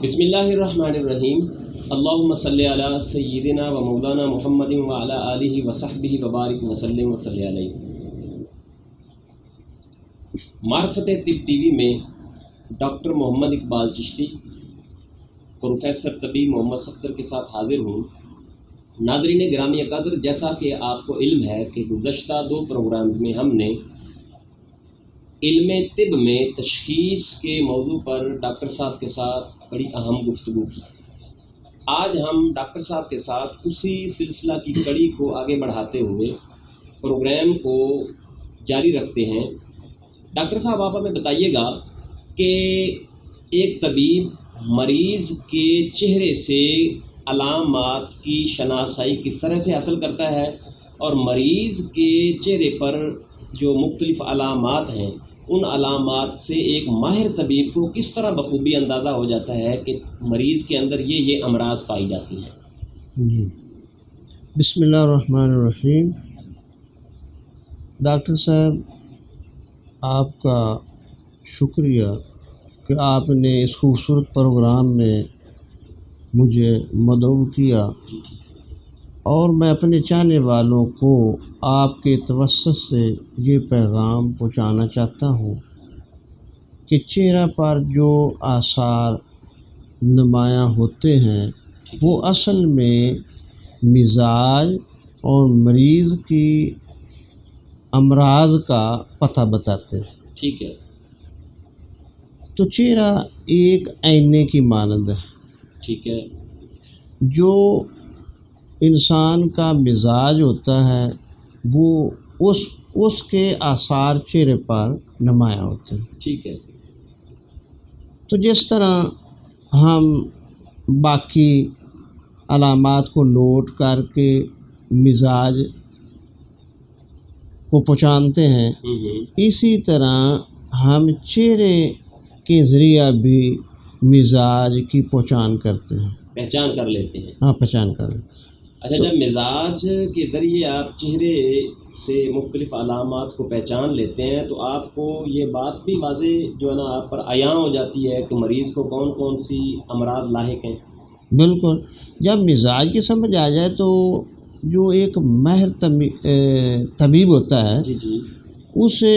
بسم اللہ الرحمن الرحیم اللہم صلی علی سیدنا و مولانا محمد و علی آلہ و صحبہ وبارک وسلم وصلی علیہ۔ معرفت طب ٹی وی میں ڈاکٹر محمد اقبال چشتی، پروفیسر طبیب محمد صفدر کے ساتھ حاضر ہوں۔ ناظرین گرامی قدر، جیسا کہ آپ کو علم ہے کہ گزشتہ 2 پروگرامز میں ہم نے علم طب میں تشخیص کے موضوع پر ڈاکٹر صاحب کے ساتھ بڑی اہم گفتگو کی۔ آج ہم ڈاکٹر صاحب کے ساتھ اسی سلسلہ کی کڑی کو آگے بڑھاتے ہوئے پروگرام کو جاری رکھتے ہیں۔ ڈاکٹر صاحب، آپ ہمیں بتائیے گا کہ ایک طبیب مریض کے چہرے سے علامات کی شناسائی کس طرح سے حاصل کرتا ہے، اور مریض کے چہرے پر جو مختلف علامات ہیں ان علامات سے ایک ماہر طبیب کو کس طرح بخوبی اندازہ ہو جاتا ہے کہ مریض کے اندر یہ امراض پائی جاتی ہیں؟ جی، بسم اللہ الرحمن الرحیم۔ ڈاکٹر صاحب، آپ کا شکریہ کہ آپ نے اس خوبصورت پروگرام میں مجھے مدعو کیا، اور میں اپنے چاہنے والوں کو آپ کے توسط سے یہ پیغام پہنچانا چاہتا ہوں کہ چہرہ پر جو آثار نمایاں ہوتے ہیں وہ اصل میں مزاج اور مریض کی امراض کا پتہ بتاتے ہیں۔ ٹھیک ہے۔ تو چہرہ ایک آئینے کی مانند ہے۔ ٹھیک ہے۔ جو انسان کا مزاج ہوتا ہے وہ اس کے آثار چہرے پر نمایاں ہوتے ہیں۔ ٹھیک ہے۔ تو جس طرح ہم باقی علامات کو نوٹ کر کے مزاج کو پہچانتے ہیں، اسی طرح ہم چہرے کے ذریعہ بھی مزاج کی پہچان کرتے ہیں، پہچان کر لیتے ہیں۔ ہاں، پہچان کر لیتے ہیں۔ اچھا، جب مزاج کے ذریعے آپ چہرے سے مختلف علامات کو پہچان لیتے ہیں تو آپ کو یہ بات بھی واضح جو ہے نا آپ پر عیاں ہو جاتی ہے کہ مریض کو کون کون سی امراض لاحق ہیں؟ بالکل۔ جب مزاج کی سمجھ آ جائے تو جو ایک ماہر طبیب ہوتا ہے، جی جی، اسے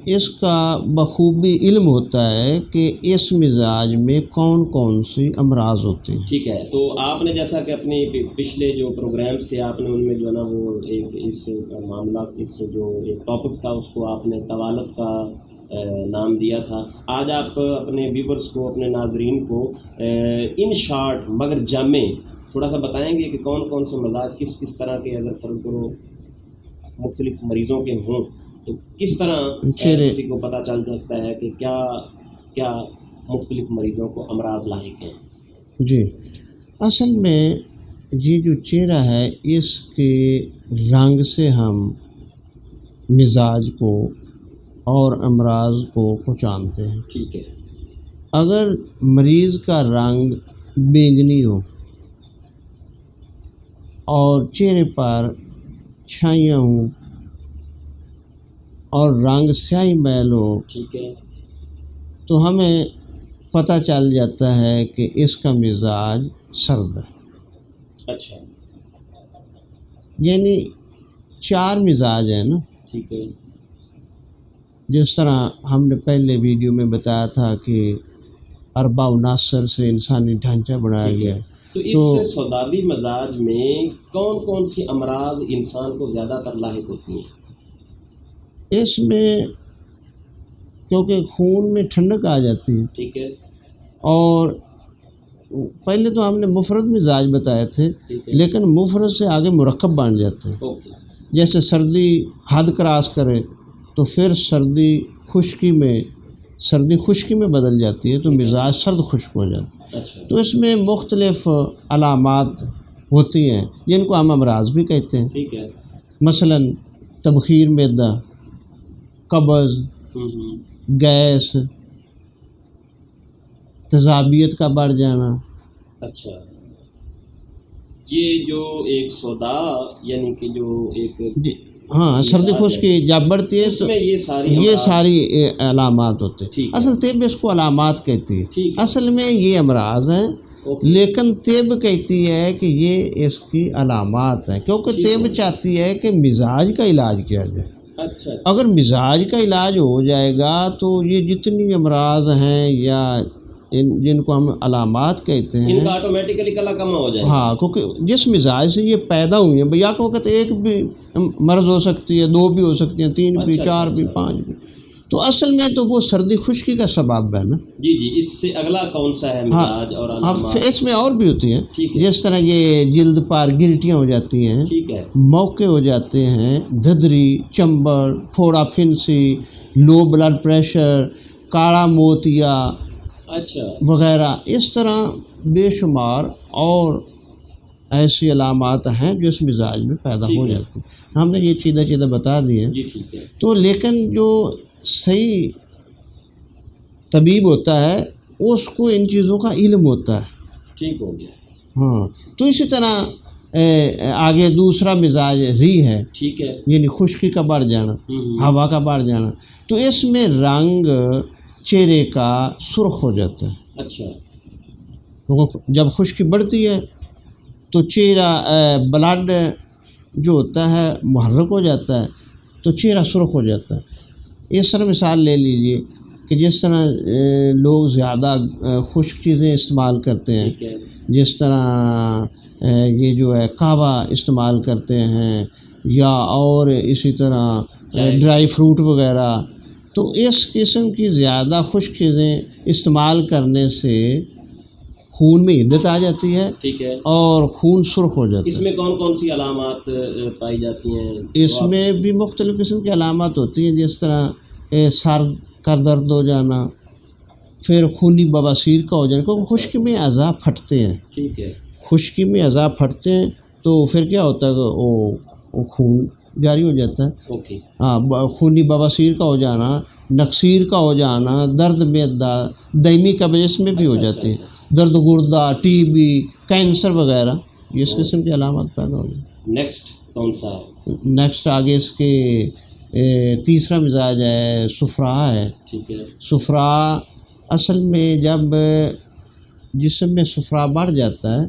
اس کا بخوبی علم ہوتا ہے کہ اس مزاج میں کون کون سی امراض ہوتی ہیں۔ ٹھیک ہے۔ تو آپ نے جیسا کہ اپنی پچھلے جو پروگرام سے آپ نے ان میں جو ہے نا وہ ایک اس معاملہ، اس جو ایک ٹاپک تھا اس کو آپ نے طوالت کا نام دیا تھا۔ آج آپ اپنے ویورز کو، اپنے ناظرین کو ان شارٹ مگر جامع تھوڑا سا بتائیں گے کہ کون کون سے مزاج کس طرح کے اگر فرض کرو مختلف مریضوں کے ہوں تو کس طرح کسی کو پتہ چل سکتا ہے کہ کیا مختلف مریضوں کو امراض لاحق ہیں؟ جی، اصل میں یہ جو چہرہ ہے اس کے رنگ سے ہم مزاج کو اور امراض کو پہچانتے ہیں۔ ٹھیک ہے۔ اگر مریض کا رنگ بینگنی ہو اور چہرے پر چھائیاں ہوں اور رنگ سیاہی میل ہو، ٹھیک ہے، تو ہمیں پتہ چل جاتا ہے کہ اس کا مزاج سرد ہے۔ اچھا، یعنی 4 مزاج ہیں نا۔ ٹھیک ہے۔ جس طرح ہم نے پہلے ویڈیو میں بتایا تھا کہ 4 عناصر سے انسانی ڈھانچہ بنایا گیا ہے۔ تو اس سوداوی مزاج میں کون کون سی امراض انسان کو زیادہ تر لاحق ہوتی ہیں؟ اس میں کیونکہ خون میں ٹھنڈک آ جاتی ہے، ٹھیک ہے، اور پہلے تو ہم نے مفرد مزاج بتائے تھے، لیکن مفرد سے آگے مرکب بن جاتے ہیں۔ جیسے سردی حد کراس کرے تو پھر سردی خشکی میں بدل جاتی ہے تو مزاج سرد خشک ہو جاتا ہے۔ تو اس میں مختلف علامات ہوتی ہیں جن کو ہم امراض بھی کہتے ہیں۔ ٹھیک ہے۔ مثلا تبخیر معدہ، قبض، گیس، تیزابیت کا بڑھ جانا۔ اچھا، یہ جو ایک سودا یعنی کہ جو ایک ہاں سردی خشکی جب بڑھتی ہے اس تو میں یہ ساری علامات ہوتے ہیں. ٹھیک ہے. اصل طب اس کو علامات کہتی ہے. ٹھیک. اصل میں یہ امراض ہیں لیکن طب کہتی ہے کہ یہ اس کی علامات ہیں، کیونکہ طب چاہتی ہے کہ مزاج کا علاج کیا جائے. اچھا. اگر مزاج کا علاج ہو جائے گا تو یہ جتنی امراض ہیں یا جن کو ہم علامات کہتے ہیں ان کا آٹومیٹیکلی کلا کم ہو جائے گا. ہاں، کیونکہ جس مزاج سے یہ پیدا ہوئی ہیں یا کہ وقت ایک بھی مرض ہو سکتی ہے، 2 بھی ہو سکتی ہیں، 3 بھی، 4 بھی، 5 بھی، تو اصل میں تو وہ سردی خشکی کا سبب ہے نا. جی جی. اس سے اگلا کون سا ہے مزاج اور علامات؟ اس میں اور بھی ہوتی ہیں. ٹھیک ہے. جس طرح یہ جلد پر گلٹیاں ہو جاتی ہیں، ٹھیک ہے. موقع ہو جاتے ہیں، دھدری، چمبر، پھوڑا پھنسی، لو بلڈ پریشر، کاڑا موتیا اچھا وغیرہ. اس طرح بے شمار اور ایسی علامات ہیں جو اس مزاج میں پیدا ہو جاتی ہیں. ہم نے یہ چیزیں بتا دی ہیں. جی ٹھیک ہے. تو لیکن جو صحیح طبیب ہوتا ہے اس کو ان چیزوں کا علم ہوتا ہے. ٹھیک ہو گیا. ہاں. تو اسی طرح آگے دوسرا مزاج ری ہے. ٹھیک ہے. یعنی خشکی کا بڑھ جانا، ہوا کا بڑھ جانا. تو اس میں رنگ چہرے کا سرخ ہو جاتا ہے. اچھا. کیونکہ جب خشکی بڑھتی ہے تو چہرہ بلڈ جو ہوتا ہے محرک ہو جاتا ہے تو چہرہ سرخ ہو جاتا ہے. اس طرح مثال لے لیجئے کہ جس طرح لوگ زیادہ خشک چیزیں استعمال کرتے ہیں، جس طرح یہ جو ہے کہوہ استعمال کرتے ہیں یا اور اسی طرح ڈرائی فروٹ وغیرہ، تو اس قسم کی زیادہ خشک چیزیں استعمال کرنے سے خون میں حدت آ جاتی ہے. ٹھیک ہے. اور خون سرخ ہو جاتا ہے. اس میں کون سی علامات پائی جاتی ہیں؟ اس میں بھی مختلف قسم کی علامات ہوتی ہیں، جس طرح سر کا درد ہو جانا، پھر خونی بواسیر کا ہو جانا، کیونکہ خشکی میں اعضاء پھٹتے ہیں. ٹھیک ہے. خشکی میں اعضاء پھٹتے ہیں تو پھر کیا ہوتا ہے کہ وہ خون جاری ہو جاتا ہے. اوکے. ہاں، خونی بواسیر کا ہو جانا، نقصیر کا ہو جانا، درد میں دائمی قبض میں بھی ہو جاتے ہیں، درد گردہ، ٹی بی، کینسر وغیرہ، اس قسم کی علامات پیدا ہو جاتی ہیں. نیکسٹ کون سا ہے؟ نیکسٹ آگے اس کے تیسرا مزاج ہے صفرا ہے. ٹھیک ہے. صفرا اصل میں جب جسم میں صفرا بڑھ جاتا ہے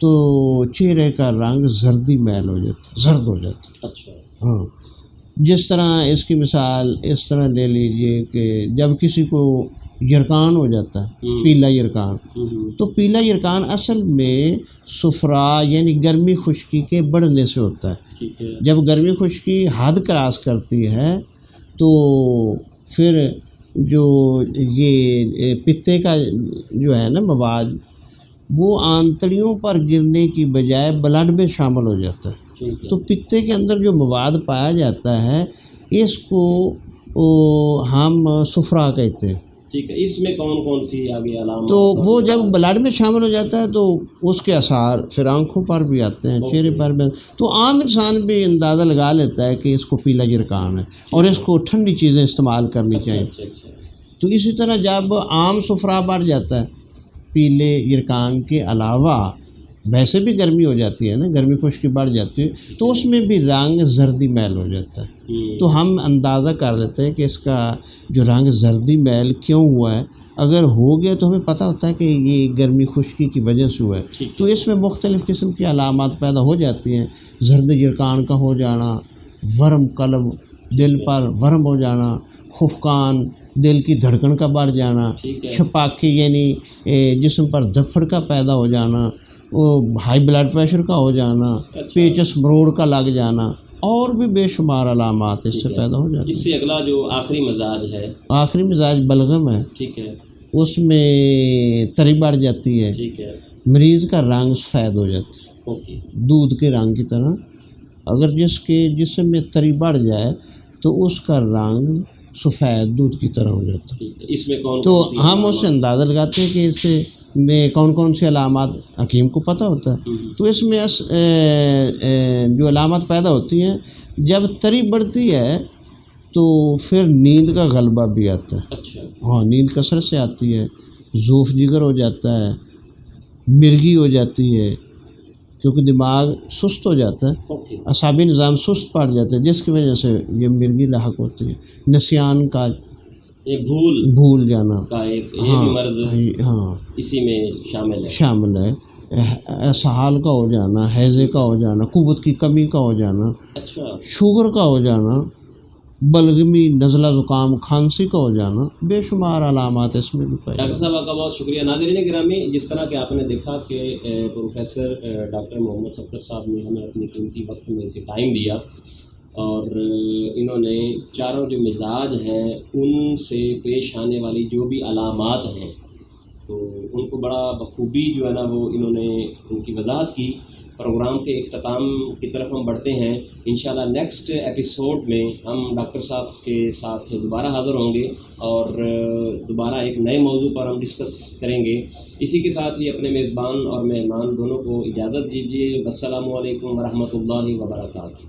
تو چہرے کا رنگ زردی میل ہو جاتا ہے، زرد ہو جاتا ہے. اچھا. ہاں. جس طرح اس کی مثال اس طرح لے لیجئے کہ جب کسی کو یرکان ہو جاتا ہے، پیلا یرکان، تو پیلا یرکان اصل میں صفرا یعنی گرمی خشکی کے بڑھنے سے ہوتا ہے. ٹھیک ہے. جب گرمی خشکی حد کراس کرتی ہے تو پھر جو یہ پتے کا جو ہے نا مواد، وہ آنتڑیوں پر گرنے کی بجائے بلڈ میں شامل ہو جاتا ہے. تو پتے کے اندر جو مواد پایا جاتا ہے اس کو ہم صفرا کہتے ہیں. ٹھیک ہے. اس میں کون سی آگے علامات؟ تو وہ جب بلڈ میں شامل ہو جاتا ہے تو اس کے اثار پھر آنکھوں پر بھی آتے ہیں، چہرے پر بھی. تو عام انسان بھی اندازہ لگا لیتا ہے کہ اس کو پیلا یرکان ہے اور اس کو ٹھنڈی چیزیں استعمال کرنی چاہیے. تو اسی طرح جب عام صفرا بڑھ جاتا ہے پیلے یرکان کے علاوہ، ویسے بھی گرمی ہو جاتی ہے نا، گرمی خشکی بڑھ جاتی ہے تو اس میں بھی رنگ زردی میل ہو جاتا ہے. تو ہم اندازہ کر لیتے ہیں کہ اس کا جو رنگ زردی میل کیوں ہوا ہے. اگر ہو گیا تو ہمیں پتہ ہوتا ہے کہ یہ گرمی خشکی کی وجہ سے ہوا ہے. تو اس میں مختلف قسم کی علامات پیدا ہو جاتی ہیں. زرد یرکان کا ہو جانا، ورم قلب، دل پر ورم ہو جانا، خفقان، دل کی دھڑکن کا بڑھ جانا، چھپاکی یعنی جسم پر دھپڑ کا پیدا ہو جانا، ہائی بلڈ پریشر کا ہو جانا، پیچس مروڑ کا لگ جانا، اور بھی بے شمار علامات اس سے پیدا ہو جاتی ہیں. اس سے اگلا جو آخری مزاج ہے، آخری مزاج بلغم ہے. ٹھیک ہے. اس میں تری بڑھ جاتی ہے. ٹھیک ہے. مریض کا رنگ سفید ہو جاتا ہے. اوکے. دودھ کے رنگ کی طرح. اگر جس کے جسم میں تری بڑھ جائے تو اس کا رنگ سفید دودھ کی طرح ہو جاتا ہے. اس میں تو ہم اس سے اندازہ لگاتے ہیں کہ اس میں کون سی علامات حکیم کو پتہ ہوتا ہے. تو اس میں جو علامات پیدا ہوتی ہیں، جب تری بڑھتی ہے تو پھر نیند کا غلبہ بھی آتا ہے. اچھا. ہاں، نیند کثرت سے آتی ہے، ذوف جگر ہو جاتا ہے، مرگی ہو جاتی ہے، کیونکہ دماغ سست ہو جاتا ہے، اوکے، اعصابی نظام سست پڑ جاتا ہے، جس کی وجہ سے یہ مرگی لاحق ہوتی ہے، نسیان کا، یہ بھول بھول جانا، کا ایک یہ بھی مرض ہاں اسی میں شامل ہے. شامل ہے، اسہال کا ہو جانا، ہیضے کا ہو جانا، قوت کی کمی کا ہو جانا، اچھا، شوگر کا ہو جانا، بلغمی، نزلہ زکام، کھانسی کا ہو جانا، بے شمار علامات اس میں بھی پائی ڈاکٹر جاتی صاحب آپ کا بہت شکریہ. ناظرین گرامی، جس طرح کہ آپ نے دیکھا کہ پروفیسر ڈاکٹر محمد صفدر صاحب نے ہمیں اپنے قیمتی وقت میں سے ٹائم دیا، اور انہوں نے چاروں جو مزاج ہیں ان سے پیش آنے والی جو بھی علامات ہیں تو ان کو بڑا بخوبی جو ہے نا وہ انہوں نے ان کی وضاحت کی. پروگرام کے اختتام کی طرف ہم بڑھتے ہیں. انشاءاللہ نیکسٹ ایپیسوڈ میں ہم ڈاکٹر صاحب کے ساتھ دوبارہ حاضر ہوں گے اور دوبارہ ایک نئے موضوع پر ہم ڈسکس کریں گے. اسی کے ساتھ ہی اپنے میزبان اور مہمان دونوں کو اجازت دیجیے. السلام علیکم ورحمۃ اللہ وبرکاتہ.